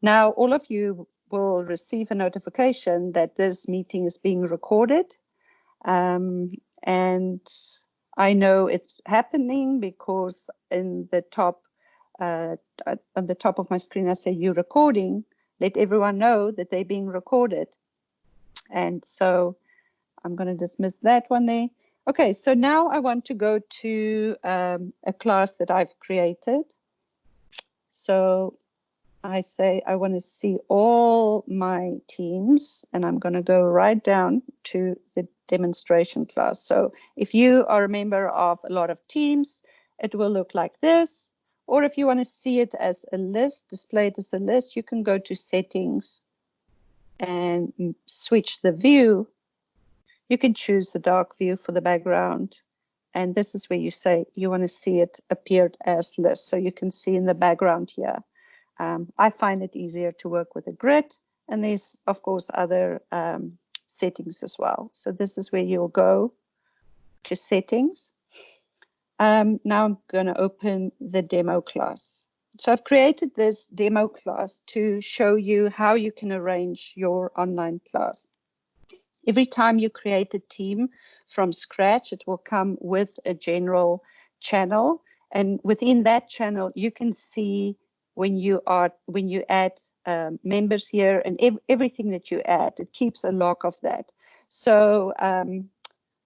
Now, all of you will receive a notification that this meeting is being recorded. And I know it's happening because in the top, on the top of my screen, I say you're recording. Let everyone know that they're being recorded. And so I'm going to dismiss that one there. Okay, so now I want to go to a class that I've created. So I say I want to see all my teams, and I'm going to go right down to the demonstration class. So if you are a member of a lot of teams, it will look like this. Or if you want to see it as a list, display it as a list, you can go to settings and switch the view. You can choose the dark view for the background. And this is where you say you want to see it appeared as list. So you can see in the background here. I find it easier to work with a grid, and there's of course other settings as well. So this is where you'll go to settings. Now I'm going to open the demo class. So I've created this demo class to show you how you can arrange your online class. Every time you create a team from scratch, it will come with a general channel, and within that channel you can see when you add members here, and everything that you add, it keeps a log of that. So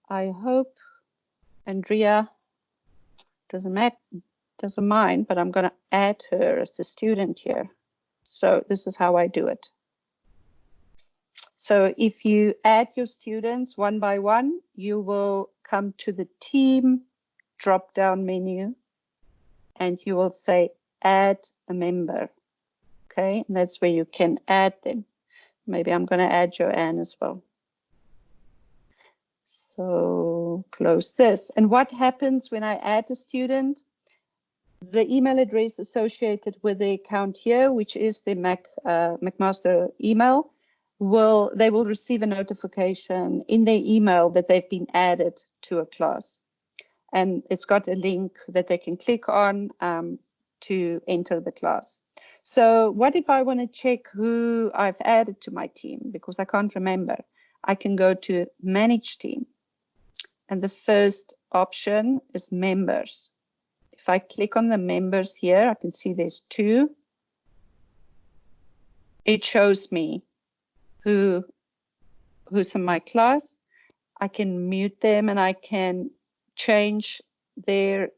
I hope Andrea doesn't mind, but I'm going to add her as a student here. So this is how I do it. So if you add your students one by one, you will come to the team drop-down menu, and you will say add a member. Okay, and that's where you can add them. Maybe I'm going to add Joanne as well. So close this. And what happens when I add a student? The email address associated with the account here, which is the McMaster email, they will receive a notification in their email that they've been added to a class. And it's got a link that they can click on to enter the class. So what if I want to check who I've added to my team, because I can't remember? I can go to Manage Team. And the first option is Members. If I click on the members here, I can see there's 2. It shows me who's in my class. I can mute them, and I can change their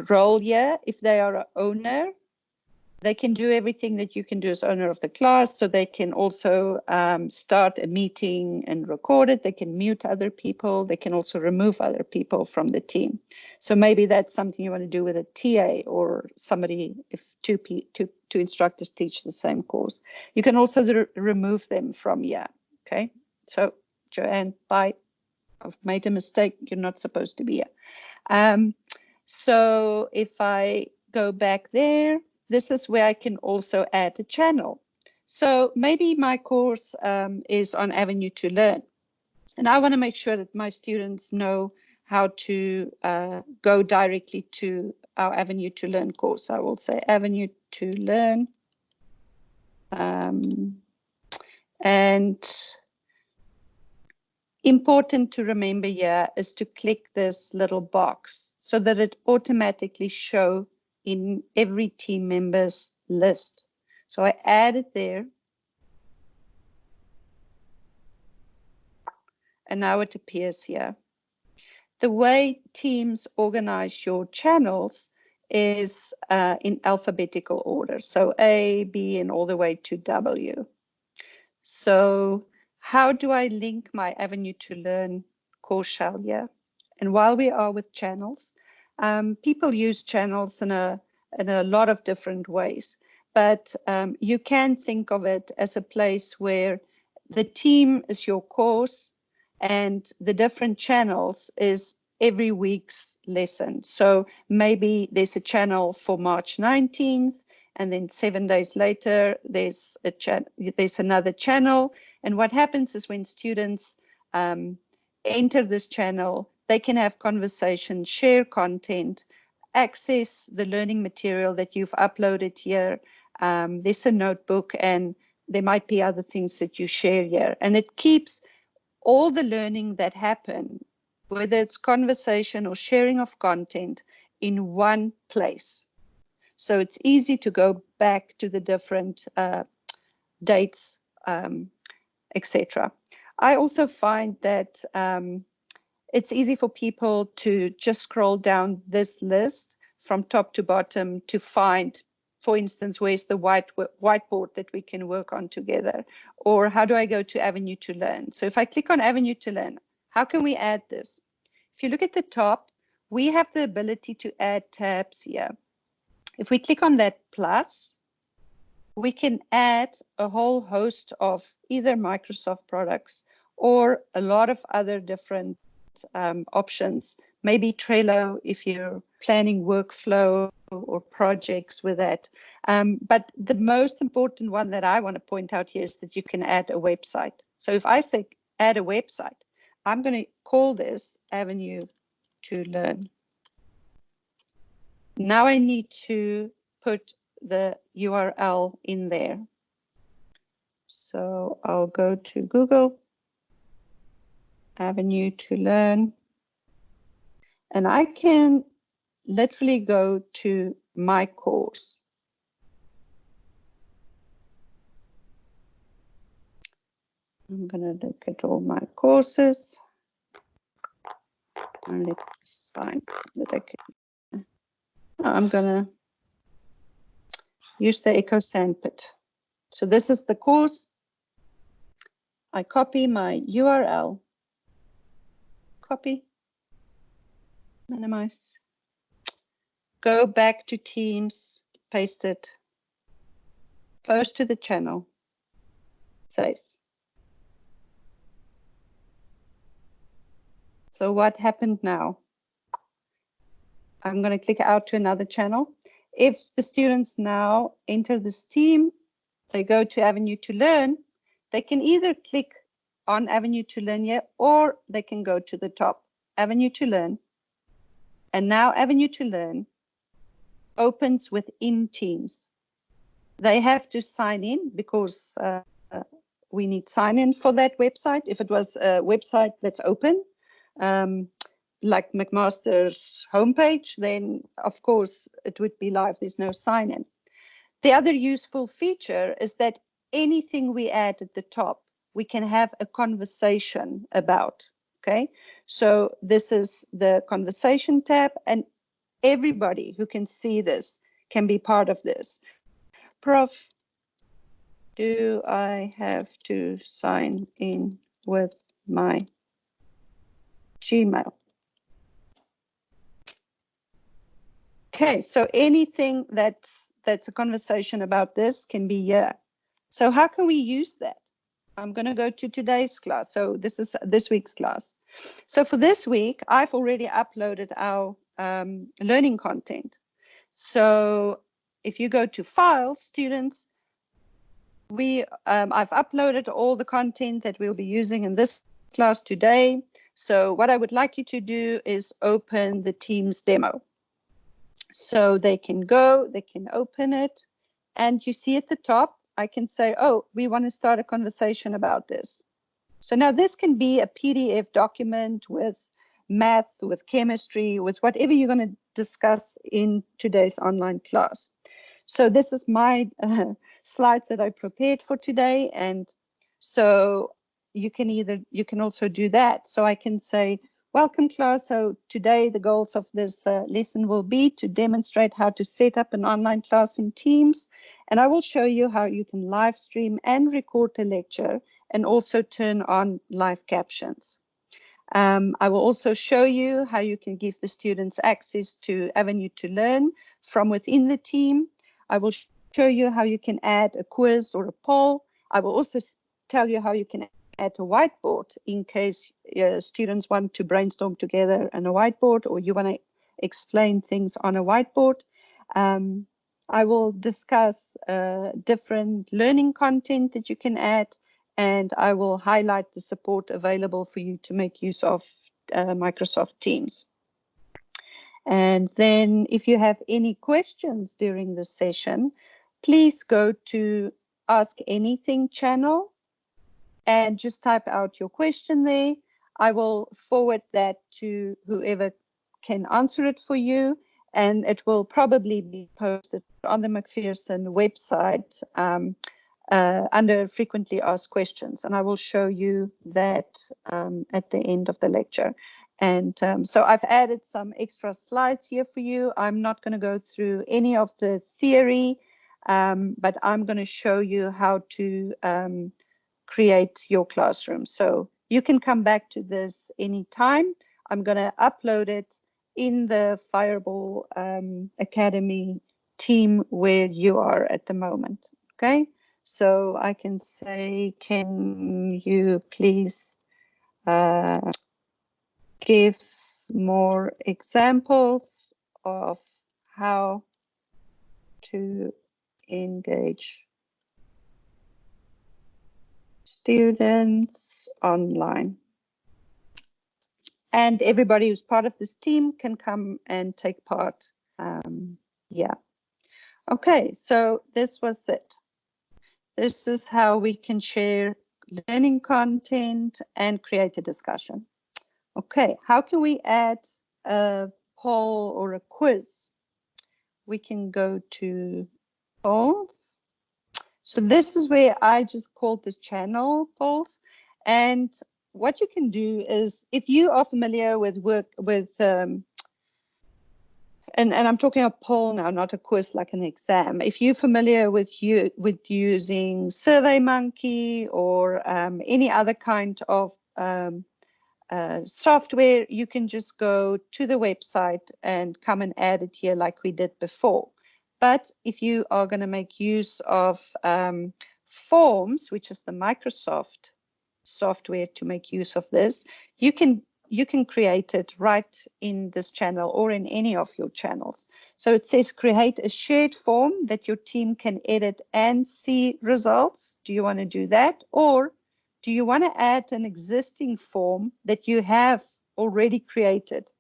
role here. If they are an owner, they can do everything that you can do as owner of the class. So they can also start a meeting and record it. They can mute other people. They can also remove other people from the team. So maybe that's something you want to do with a TA or somebody, if two instructors teach the same course. You can also remove them from here. Okay, so Joanne, bye. I've made a mistake. You're not supposed to be here. So if I go back there, this is where I can also add a channel. So maybe my course is on Avenue to Learn, and I want to make sure that my students know how to go directly to our Avenue to Learn course. I will say Avenue to Learn. And important to remember here is to click this little box so that it automatically shows in every team member's list. So I add it there. And now it appears here. The way teams organize your channels is in alphabetical order. So A, B, and all the way to W. So how do I link my Avenue to Learn course shell here? And while we are with channels, people use channels in a lot of different ways, but you can think of it as a place where the team is your course and the different channels is every week's lesson. So maybe there's a channel for March 19th, and then 7 days later, there's another channel. And what happens is when students enter this channel, they can have conversations, share content, access the learning material that you've uploaded here. there's a notebook, and there might be other things that you share here. And it keeps all the learning that happen, whether it's conversation or sharing of content, in one place. So it's easy to go back to the different dates, etc. I also find that it's easy for people to just scroll down this list from top to bottom to find, for instance, where's the whiteboard that we can work on together? Or how do I go to Avenue to Learn? So if I click on Avenue to Learn, how can we add this? If you look at the top, we have the ability to add tabs here. If we click on that plus, we can add a whole host of either Microsoft products or a lot of other different options, maybe Trello if you're planning workflow or projects with that. But the most important one that I want to point out here is that you can add a website. So if I say add a website, I'm going to call this Avenue to Learn. Now I need to put the URL in there. So I'll go to Google, Avenue to Learn, and I can literally go to my course. I'm going to look at all my courses and let's find that I can. I'm going to use the Echo Sandpit. So this is the course. I copy my URL, copy, minimize, go back to Teams, paste it, post to the channel, save. So what happened now? I'm going to click out to another channel. If the students now enter this team, they go to Avenue to Learn, they can either click on Avenue to Learn here, or they can go to the top, Avenue to Learn. And now Avenue to Learn opens within Teams. They have to sign in because we need sign in for that website. If it was a website that's open, like McMaster's homepage, then of course it would be live. There's no sign in. The other useful feature is that anything we add at the top, we can have a conversation about. Okay, so this is the conversation tab, and everybody who can see this can be part of this. Prof, do I have to sign in with my Gmail? Okay, so anything that's a conversation about this can be here. So how can we use that? I'm going to go to today's class. So this is this week's class. So for this week, I've already uploaded our learning content. So if you go to Files, Students, I've uploaded all the content that we'll be using in this class today. So what I would like you to do is open the Teams demo. So they can go, they can open it, and you see at the top, I can say, oh, we want to start a conversation about this. So now this can be a PDF document with math, with chemistry, with whatever you're going to discuss in today's online class. So this is my slides that I prepared for today. And so you can also do that. So I can say, welcome class. So today the goals of this lesson will be to demonstrate how to set up an online class in Teams. And I will show you how you can live stream and record the lecture and also turn on live captions. I will also show you how you can give the students access to Avenue to Learn from within the team. I will show you how you can add a quiz or a poll. I will also tell you how you can add a whiteboard in case students want to brainstorm together on a whiteboard, or you want to explain things on a whiteboard. I will discuss different learning content that you can add, and I will highlight the support available for you to make use of Microsoft Teams. And then if you have any questions during this session, please go to Ask Anything channel and just type out your question there. I will forward that to whoever can answer it for you, and it will probably be posted on the Macpherson website under frequently asked questions, and I will show you that at the end of the lecture. And so I've added some extra slides here for you. I'm not going to go through any of the theory, but I'm going to show you how to create your classroom. So you can come back to this anytime. I'm going to upload it in the Fireball Academy team where you are at the moment. Okay, so I can say, can you please give more examples of how to engage students online? And everybody who's part of this team can come and take part. Yeah. Okay, so this was it. This is how we can share learning content and create a discussion. Okay, how can we add a poll or a quiz? We can go to polls. So this is where I just called this channel polls. And what you can do is, if you are familiar with and I'm talking a poll now, not a quiz like an exam. If you're familiar with using SurveyMonkey or any other kind of software, you can just go to the website and come and add it here like we did before. But if you are going to make use of Forms, which is the Microsoft software to make use of this, you can create it right in this channel or in any of your channels. So it says create a shared form that your team can edit and see results. Do you want to do that? Or do you want to add an existing form that you have already created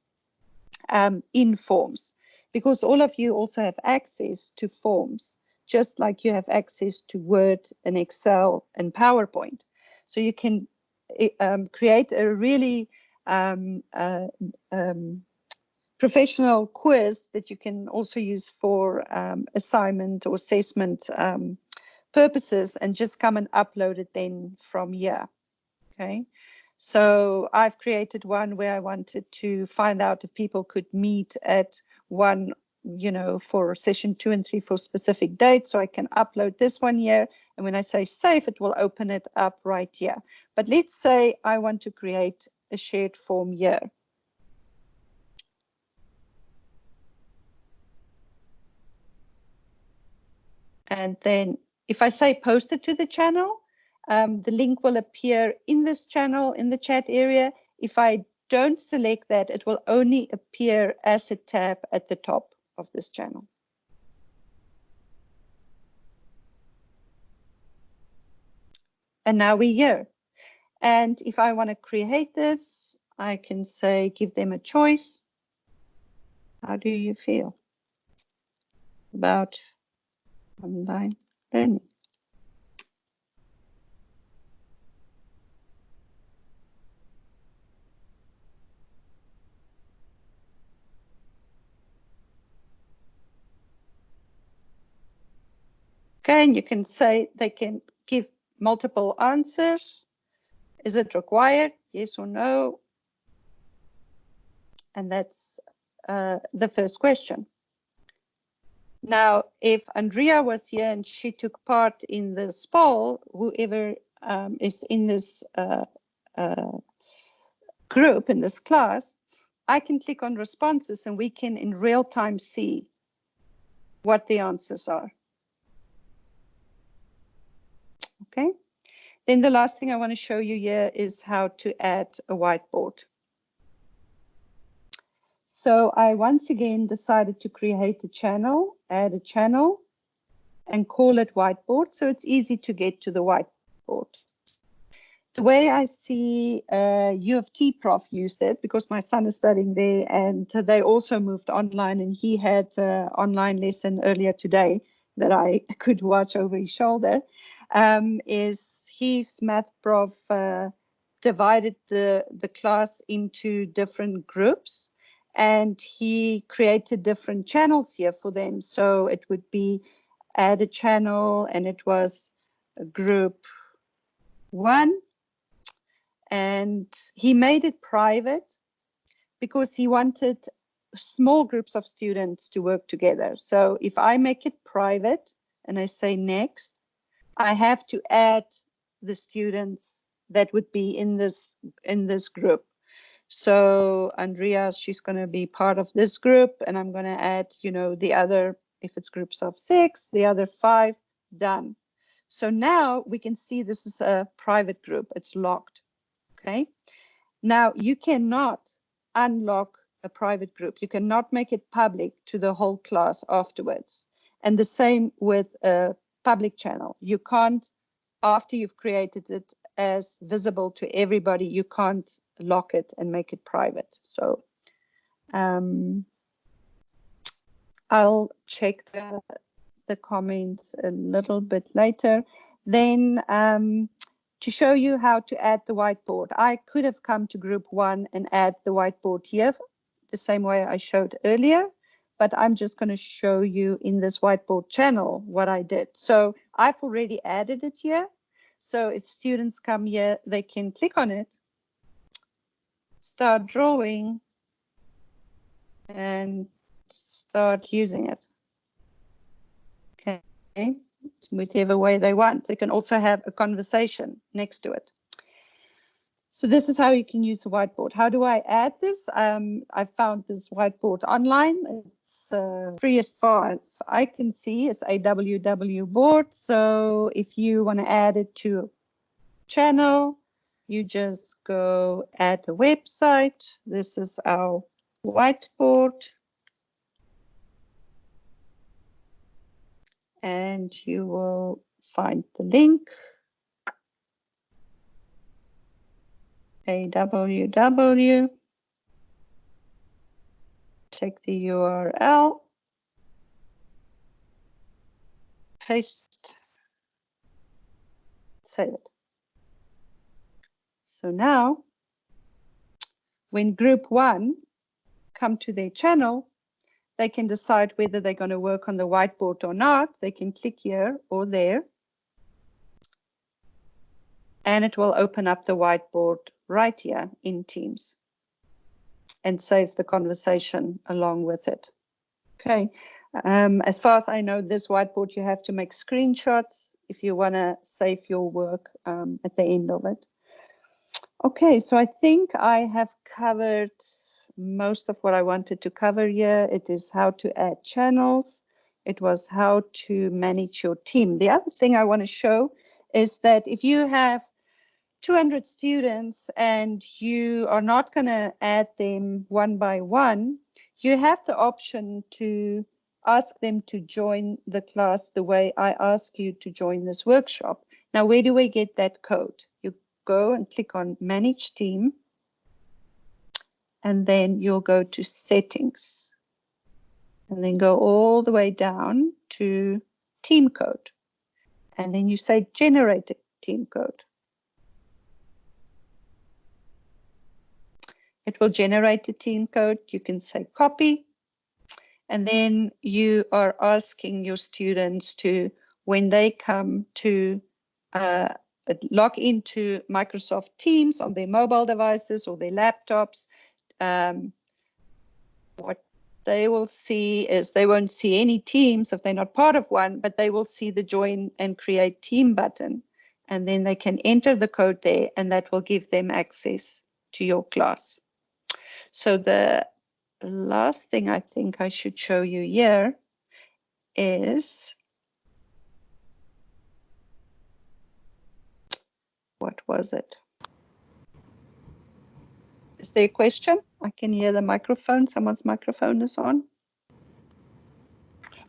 in Forms? Because all of you also have access to Forms, just like you have access to Word and Excel and PowerPoint. So you can create a really professional quiz that you can also use for assignment or assessment purposes, and just come and upload it then from here. Okay, so I've created one where I wanted to find out if people could meet at one, for session 2 and 3 for specific dates. So I can upload this one here, and when I say save, it will open it up right here. But let's say I want to create a shared form here. And then if I say post it to the channel, the link will appear in this channel in the chat area. If I don't select that, it will only appear as a tab at the top of this channel. And now we're here. And if I want to create this, I can say, give them a choice. How do you feel about online learning? Okay, and you can say they can give multiple answers. Is it required? Yes or no? And that's the first question. Now, if Andrea was here and she took part in this poll, whoever is in this group, in this class, I can click on responses and we can in real time see what the answers are. Okay. Then the last thing I want to show you here is how to add a whiteboard. So I once again decided to create a channel, add a channel, and call it whiteboard, so it's easy to get to the whiteboard. The way I see U of T prof used it, because my son is studying there and they also moved online, and he had an online lesson earlier today. that I could watch over his shoulder, is his math prof divided the class into different groups, and he created different channels here for them. So it would be add a channel, and it was group 1, and he made it private because he wanted small groups of students to work together. So if I make it private and I say next, I have to add the students that would be in this group. So Andrea, she's going to be part of this group, and I'm going to add, the other, if it's groups of 6, the other 5, done. So now we can see this is a private group. It's locked. Okay. Now you cannot unlock a private group. You cannot make it public to the whole class afterwards. And the same with a public channel. You can't, after you've created it as visible to everybody, you can't lock it and make it private. So I'll check the comments a little bit later. Then to show you how to add the whiteboard, I could have come to group 1 and add the whiteboard here the same way I showed earlier, but I'm just going to show you in this whiteboard channel what I did. So I've already added it here. So if students come here, they can click on it, start drawing, and start using it. Okay, whichever way they want. They can also have a conversation next to it. So this is how you can use a whiteboard. How do I add this? I found this whiteboard online. It's free as far as I can see. It's a WW board. So if you want to add it to a channel, you just go add a website. This is our whiteboard. And you will find the link. AWW. Take the URL. Paste. Save it. So now, when group 1 come to their channel, they can decide whether they're going to work on the whiteboard or not. They can click here or there. And it will open up the whiteboard right here in Teams and save the conversation along with it. Okay. As far as I know, this whiteboard, you have to make screenshots if you want to save your work at the end of it. Okay, so I think I have covered most of what I wanted to cover here. It is how to add channels. It was how to manage your team. The other thing I want to show is that if you have 200 students and you are not going to add them one by one, you have the option to ask them to join the class the way I ask you to join this workshop. Now, where do we get that code? You go and click on Manage Team, and then you'll go to Settings, and then go all the way down to Team Code, and then you say Generate a Team Code. It will generate a team code. You can say copy. And then you are asking your students to, when they come to log into Microsoft Teams on their mobile devices or their laptops, what they will see is they won't see any teams if they're not part of one, but they will see the join and create team button. And then they can enter the code there, and that will give them access to your class. So the last thing I think I should show you here is, what was it? Is there a question? I can hear the microphone. Someone's microphone is on.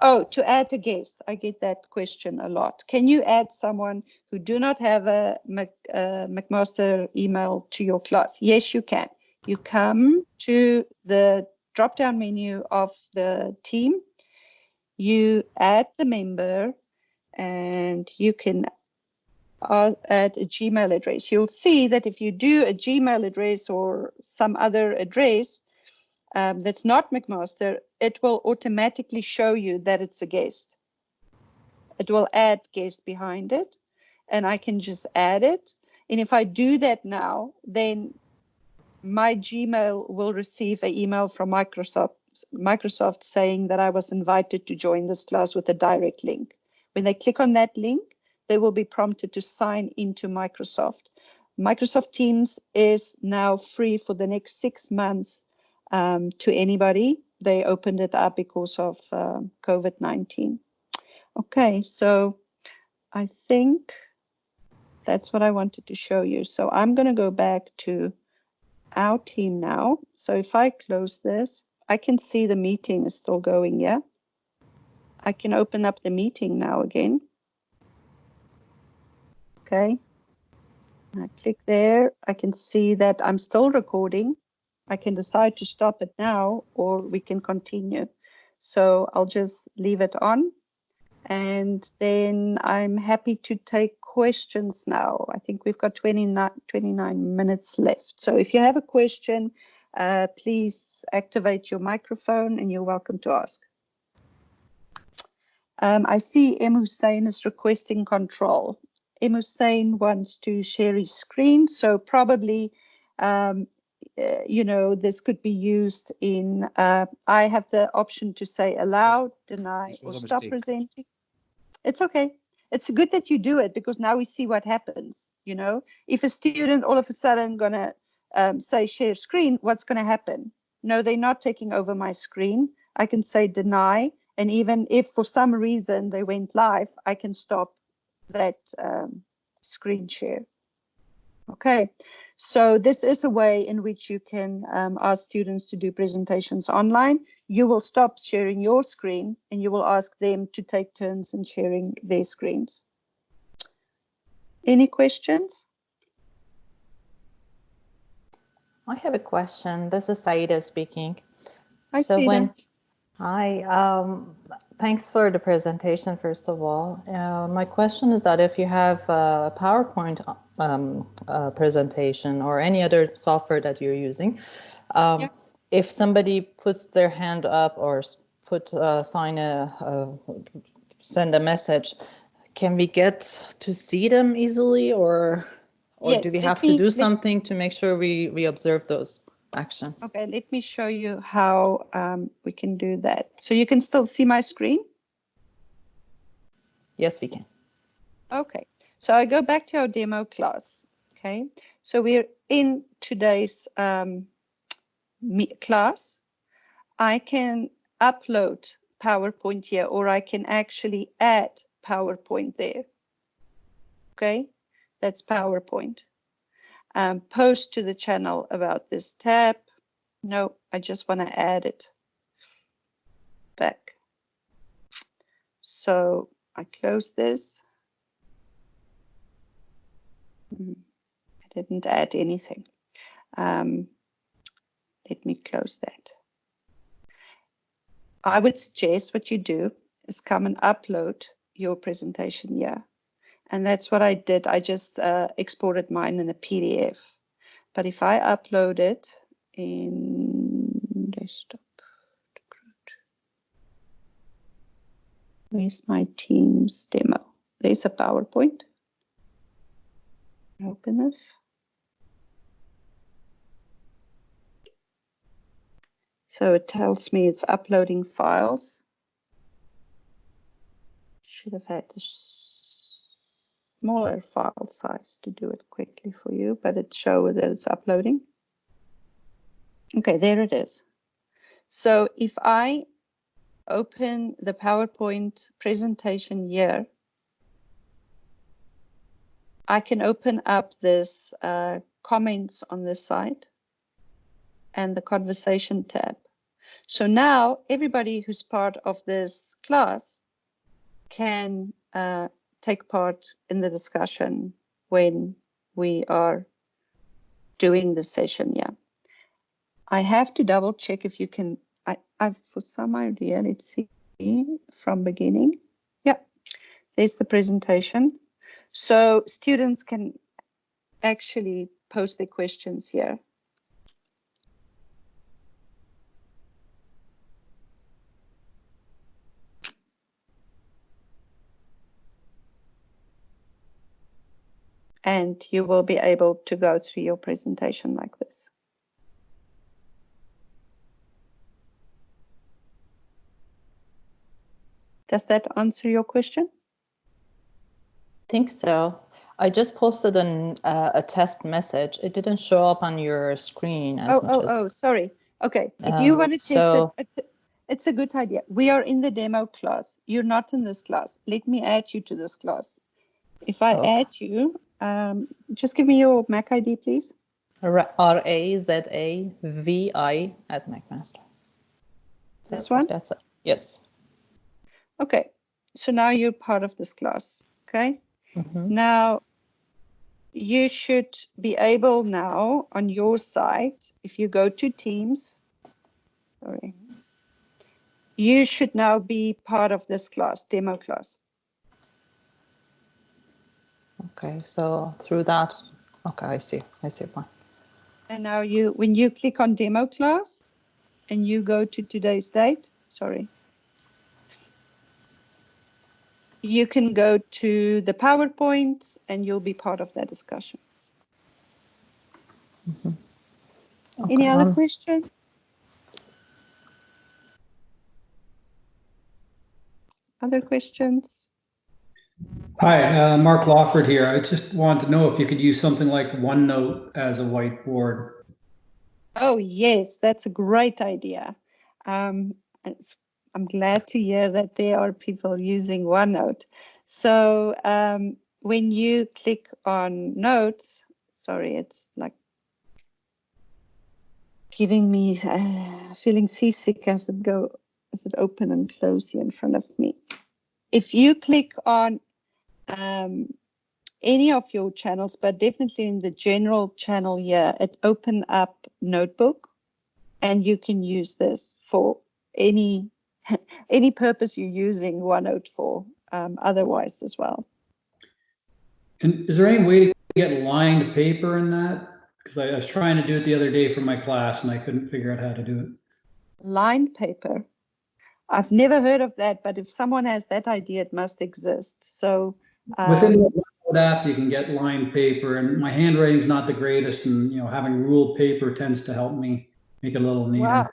Oh, to add a guest. I get that question a lot. Can you add someone who do not have a McMaster email to your class? Yes, you can. You come to the drop-down menu of the team. you add the member and you can add a Gmail address. You'll see that if you do a Gmail address or some other address that's not McMaster, it will automatically show you that it's a guest. It will add guest behind it, and I can just add it. And if I do that now, then my Gmail will receive an email from Microsoft saying that I was invited to join this class with a direct link. When they click on that link, they will be prompted to sign into Microsoft. Microsoft Teams is now free for the next 6 months to anybody. They opened it up because of COVID-19. Okay, so I think that's what I wanted to show you. So I'm going to go back to our team now. So if I close this, I can see the meeting is still going, yeah? I can open up the meeting now again. Okay. I click there. I can see that I'm still recording. I can decide to stop it now or we can continue. So I'll just leave it on. And then I'm happy to take questions now. I think we've got 29 minutes left. So if you have a question, please activate your microphone and you're welcome to ask. I see M. Hussein is requesting control. M. Hussein wants to share his screen, so probably, you know, this could be used in, I have the option to say allow, deny, or stop presenting. It's okay. It's good that you do it because now we see what happens. You know, if a student all of a sudden gonna say share screen, what's gonna happen? No, they're not taking over my screen. I can say deny, and even if for some reason they went live, I can stop that screen share. Okay, so this is a way in which you can ask students to do presentations online. You will stop sharing your screen and you will ask them to take turns in sharing their screens. Any questions? I have a question. This is Saida speaking. Hi, Saida. Hi, thanks for the presentation, first of all. My question is that if you have a PowerPoint presentation or any other software that you're using, Yeah. if somebody puts their hand up or send a message, can we get to see them easily, or Yes, do we have to do something to make sure we observe those actions? Okay, let me show you how we can do that. So you can still see my screen? Yes, we can. Okay, so I go back to our demo class. Okay, so we're in today's class. I can upload PowerPoint here, or I can actually add PowerPoint there. Okay, that's PowerPoint. Post to the channel about this tab. No, I just want to add it back. So I close this. I didn't add anything. Let me close that. I would suggest what you do is come and upload your presentation here. And that's what I did. I just exported mine in a PDF. But if I upload it in desktop, where's my Teams demo? There's a PowerPoint. Open this. So it tells me it's uploading files. Should have had a smaller file size to do it quickly for you, but it shows that it's uploading. Okay, there it is. So if I open the PowerPoint presentation here, I can open up this comments on this side and the conversation tab. So now everybody who's part of this class can take part in the discussion when we are doing the session. Yeah, I have to double check if you can. I've for some idea. Let's see from beginning. Yeah, there's the presentation. So students can actually post their questions here. And you will be able to go through your presentation like this. Does that answer your question? I think so. I just posted a test message. It didn't show up on your screen as much as... Oh, sorry. Okay, if you want to so test it, it's a good idea. We are in the demo class. You're not in this class. Let me add you to this class. If I add you, just give me your Mac ID, please. RAZAVI at McMaster. This one? That's it. Yes. Okay, so now you're part of this class, okay? Mm-hmm. Now, you should be able now on your side, if you go to Teams, sorry, you should now be part of this class, demo class. Okay, so through that, okay, I see fine. And now when you click on demo class and you go to today's date, sorry, you can go to the PowerPoint and you'll be part of that discussion. Mm-hmm. Okay, Any other questions? Other questions? Hi, Mark Lawford here. I just wanted to know if you could use something like OneNote as a whiteboard. Oh, yes, that's a great idea. I'm glad to hear that there are people using OneNote. So when you click on Notes, sorry, it's like giving me feeling seasick as it open and close here in front of me. If you click on any of your channels, but definitely in the general channel here, it open up Notebook, and you can use this for any purpose you're using OneNote for, otherwise as well. And is there any way to get lined paper in that? Because I was trying to do it the other day for my class and I couldn't figure out how to do it. Lined paper? I've never heard of that, but if someone has that idea, it must exist. So within the OneNote app, you can get lined paper, and my handwriting's not the greatest, and having ruled paper tends to help me make it a little neater. Wow,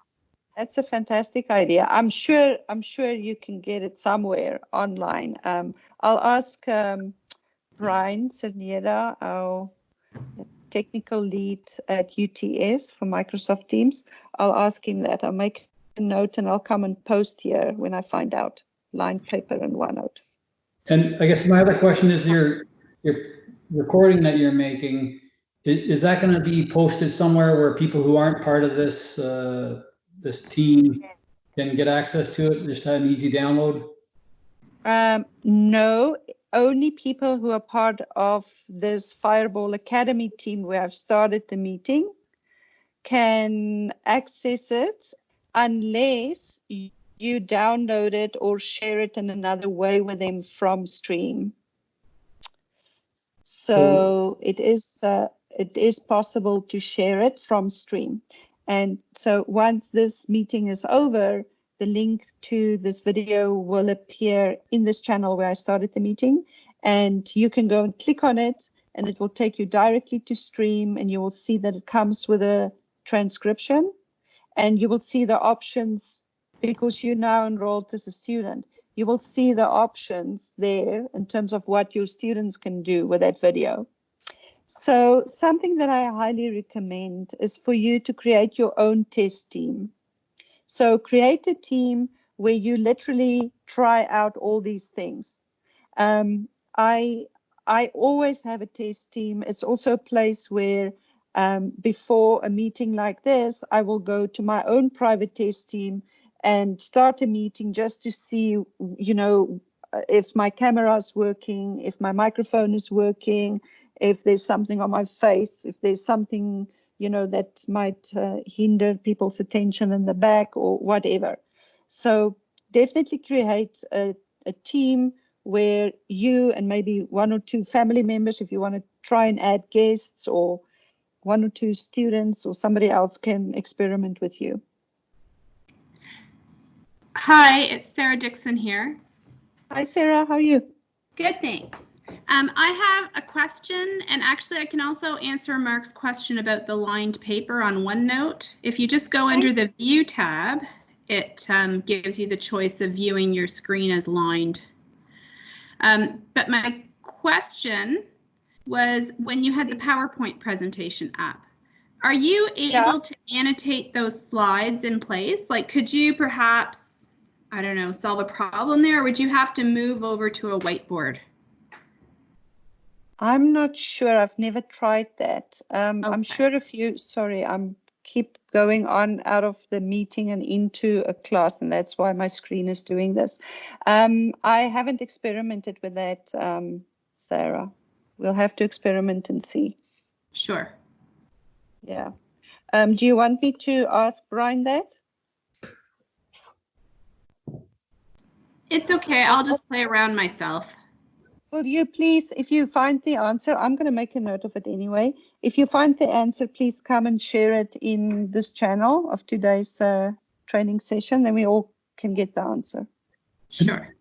that's a fantastic idea. I'm sure you can get it somewhere online. I'll ask Brian Cerneda, our technical lead at UTS for Microsoft Teams. I'll ask him that. I'll make a note and I'll come and post here when I find out lined paper and OneNote. And I guess my other question is your recording that you're making, is that going to be posted somewhere where people who aren't part of this this team can get access to it, just have an easy download? No, only people who are part of this Fireball Academy team where I've started the meeting can access it, unless you download it or share it in another way with them from Stream. So it is possible to share it from Stream. And so once this meeting is over, the link to this video will appear in this channel where I started the meeting, and you can go and click on it and it will take you directly to Stream, and you will see that it comes with a transcription, and you will see the options because you're now enrolled as a student. You will see the options there in terms of what your students can do with that video. So something that I highly recommend is for you to create your own test team. So create a team where you literally try out all these things. I always have a test team. It's also a place where before a meeting like this, I will go to my own private test team and start a meeting just to see, if my camera is working, if my microphone is working, if there's something on my face, if there's something, that might hinder people's attention in the back or whatever. So definitely create a team where you and maybe 1 or 2 family members, if you want to try and add guests, or 1 or 2 students or somebody else can experiment with you. Hi, it's Sarah Dixon here. Hi, Sarah. How are you? Good, thanks. I have a question, and actually I can also answer Mark's question about the lined paper on OneNote. If you just go under the View tab, it gives you the choice of viewing your screen as lined. But my question was, when you had the PowerPoint presentation up, are you able to annotate those slides in place? Like, could you perhaps, I don't know, solve a problem there, or would you have to move over to a whiteboard? I'm not sure. I've never tried that. I'm Okay. sure if you, sorry, I'm keep going on out of the meeting and into a class, and that's why my screen is doing this. I haven't experimented with that, Sarah. We'll have to experiment and see. Sure. Yeah. Do you want me to ask Brian that? It's okay. I'll just play around myself. Will you please, if you find the answer, I'm going to make a note of it anyway. If you find the answer, please come and share it in this channel of today's training session, then we all can get the answer. Sure.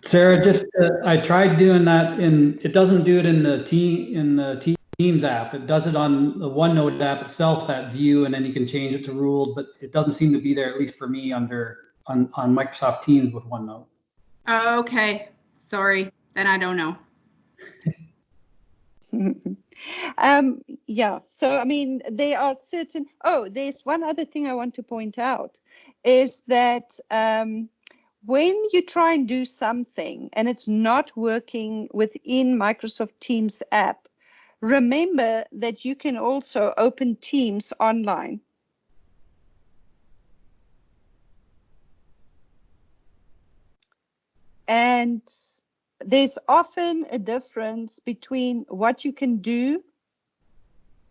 Sarah, just I tried doing that it doesn't do it in the Teams app. It does it on the OneNote app itself, that view, and then you can change it to ruled, but it doesn't seem to be there, at least for me, on Microsoft Teams with OneNote. Okay. Sorry. Then I don't know. Yeah, so I mean, there are certain, there's one other thing I want to point out is that when you try and do something and it's not working within Microsoft Teams app, remember that you can also open Teams online. And there's often a difference between what you can do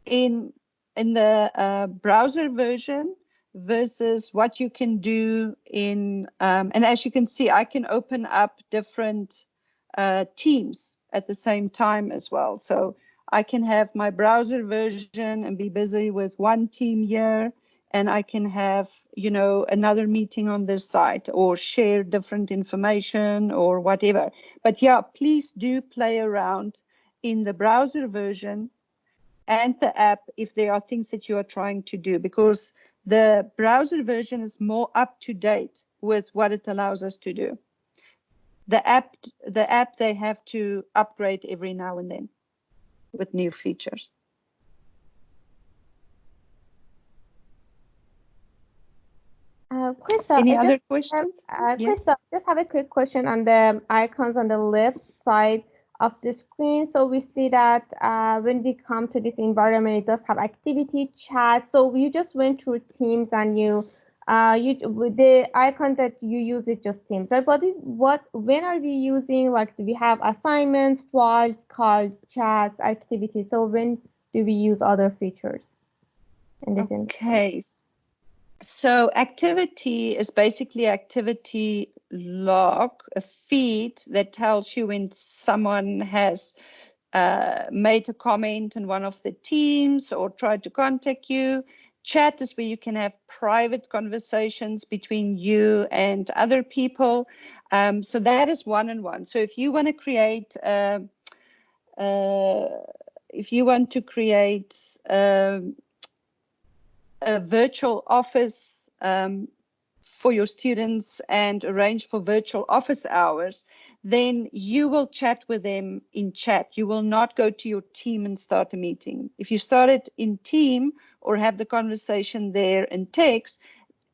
in the browser version versus what you can do in, and as you can see, I can open up different teams at the same time as well. So I can have my browser version and be busy with one team here, and I can have, you know, another meeting on this site or share different information or whatever. But yeah, please do play around in the browser version and the app if there are things that you are trying to do, because the browser version is more up to date with what it allows us to do. The app they have to upgrade every now and then with new features. Christoph, any other questions? Christoph, just have a quick question on the icons on the left side of the screen. So we see that when we come to this environment, it does have activity, chat. So you just went through Teams, and with the icon that you use is just Teams, right? But when are we using, like, do we have assignments, files, calls, chats, activities? So when do we use other features in this Okay. So activity is basically activity log, a feed that tells you when someone has made a comment in one of the teams or tried to contact you. Chat is where you can have private conversations between you and other people. So that is one-on-one. So if you want to create a virtual office for your students and arrange for virtual office hours, then you will chat with them in chat. You will not go to your team and start a meeting. If you start it in team or have the conversation there in text,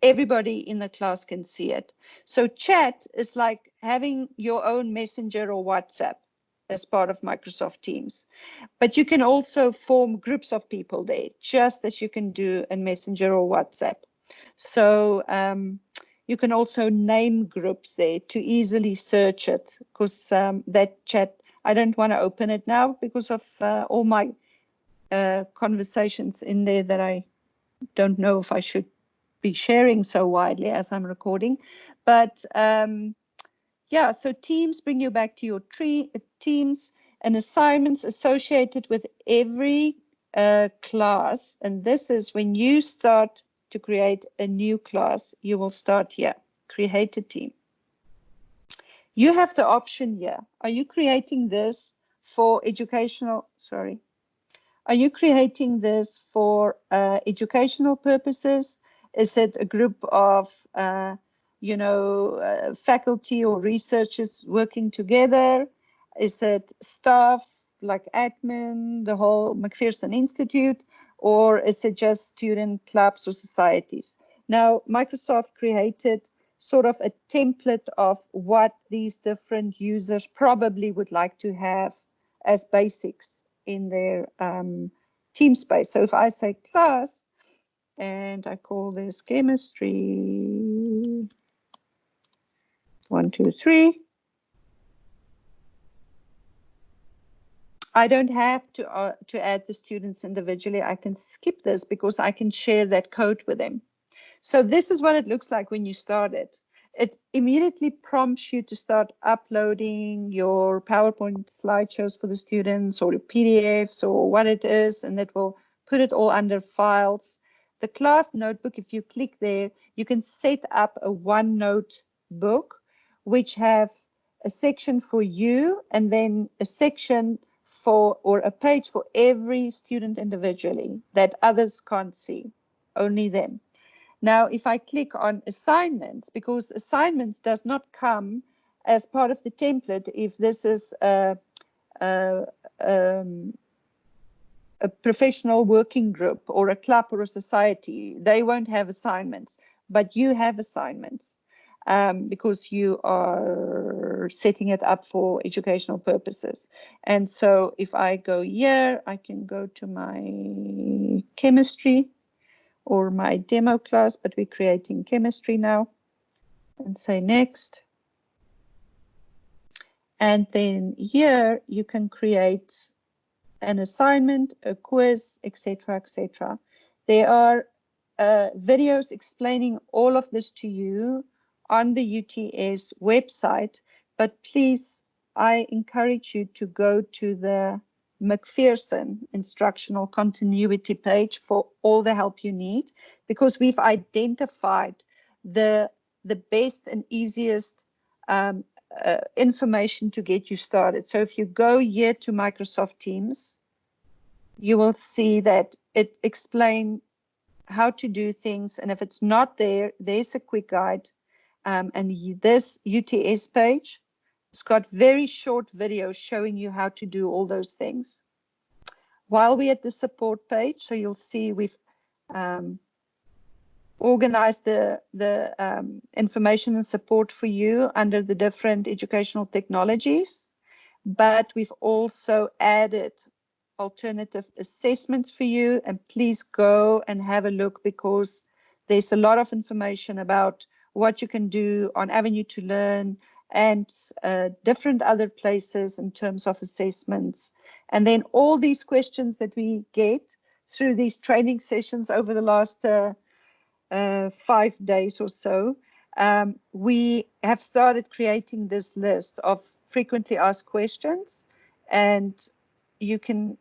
everybody in the class can see it. So chat is like having your own Messenger or WhatsApp as part of Microsoft Teams. But you can also form groups of people there, just as you can do in Messenger or WhatsApp. So you can also name groups there to easily search it, because that chat, I don't want to open it now because of all my conversations in there that I don't know if I should be sharing so widely as I'm recording. But yeah, so teams bring you back to your teams and assignments associated with every class. And this is when you start to create a new class, you will start here, create a team. You have the option here. Are you creating this for educational, sorry. Are you creating this for educational purposes? Is it a group of, you know, faculty or researchers working together? Is it staff like admin, the whole Macpherson Institute, or is it just student clubs or societies? Now, Microsoft created sort of a template of what these different users probably would like to have as basics in their team space. So if I say class and I call this chemistry 1, 2, 3, I don't have to add the students individually. I can skip this because I can share that code with them. So this is what it looks like when you start it. It immediately prompts you to start uploading your PowerPoint slideshows for the students or your PDFs or what it is, and it will put it all under files. The class notebook, if you click there, you can set up a OneNote book, which have a section for you and then a section for, or a page for every student individually that others can't see, only them. Now, if I click on assignments, because assignments does not come as part of the template if this is a professional working group or a club or a society, they won't have assignments, but you have assignments because you are setting it up for educational purposes. And so if I go here, I can go to my chemistry or my demo class, but we're creating chemistry now, and say next. And then here you can create an assignment, a quiz, etc., etc. There are videos explaining all of this to you on the UTS website, but please, I encourage you to go to the Macpherson instructional continuity page for all the help you need, because we've identified the best and easiest information to get you started. So if you go here to Microsoft Teams, you will see that it explains how to do things. And if it's not there, there's a quick guide. And this UTS page, it's got very short videos showing you how to do all those things. While we're at the support page, so you'll see we've organized the information and support for you under the different educational technologies, but we've also added alternative assessments for you, and please go and have a look because there's a lot of information about what you can do on Avenue to Learn and different other places in terms of assessments. And then all these questions that we get through these training sessions over the last 5 days or so, we have started creating this list of frequently asked questions, and you can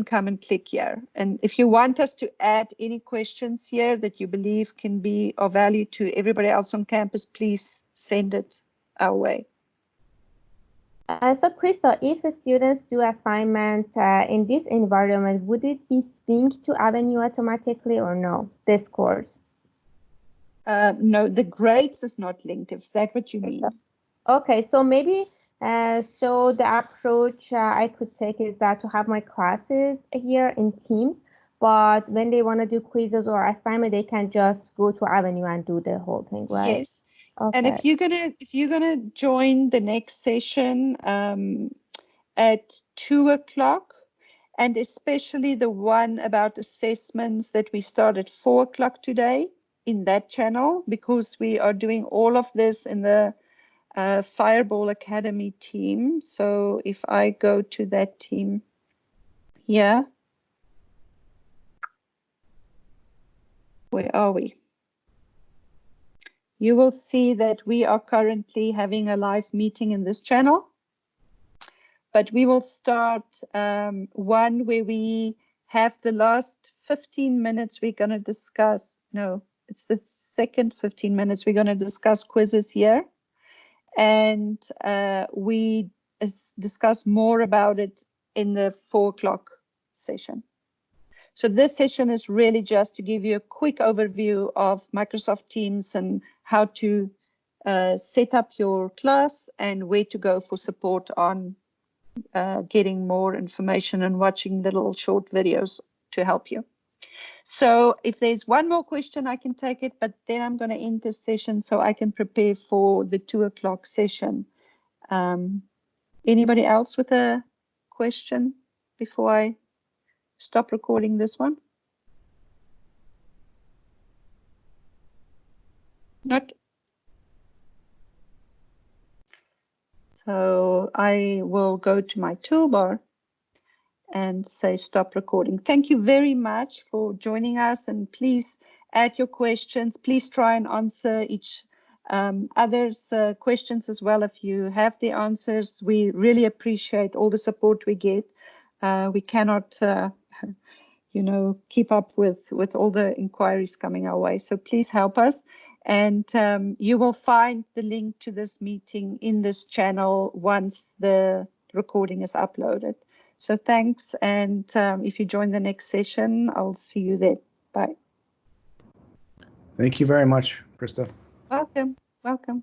come and click here. And if you want us to add any questions here that you believe can be of value to everybody else on campus, please send it our way. So Crystal, if students do assignment in this environment, would it be synced to Avenue automatically or no, this course? No, the grades is not linked. Is that what you mean? Okay, so maybe so the approach I could take is that to have my classes here in Teams, but when they want to do quizzes or assignment, they can just go to Avenue and do the whole thing, right? Yes. Okay. And if you're gonna join the next session at 2 o'clock, and especially the one about assessments that we start at 4 o'clock today in that channel, because we are doing all of this in the Fireball Academy team. So if I go to that team here, where are we? you will see that we are currently having a live meeting in this channel. But we will start one where we have the last 15 minutes we're going to discuss. No, it's the second 15 minutes we're going to discuss quizzes here. And we discuss more about it in the 4 o'clock session. So this session is really just to give you a quick overview of Microsoft Teams and how to set up your class and where to go for support on getting more information and watching little short videos to help you. So if there's one more question, I can take it, but then I'm going to end this session so I can prepare for the 2 o'clock session. Anybody else with a question before I stop recording this one? Not. So I will go to my toolbar and say stop recording. Thank you very much for joining us, and please add your questions. Please try and answer each other's questions as well if you have the answers. We really appreciate all the support we get. We cannot you know, keep up with all the inquiries coming our way, so please help us. And you will find the link to this meeting in this channel once the recording is uploaded. So thanks, and if you join the next session, I'll see you there. Bye. Thank you very much, Krista. Welcome. Welcome.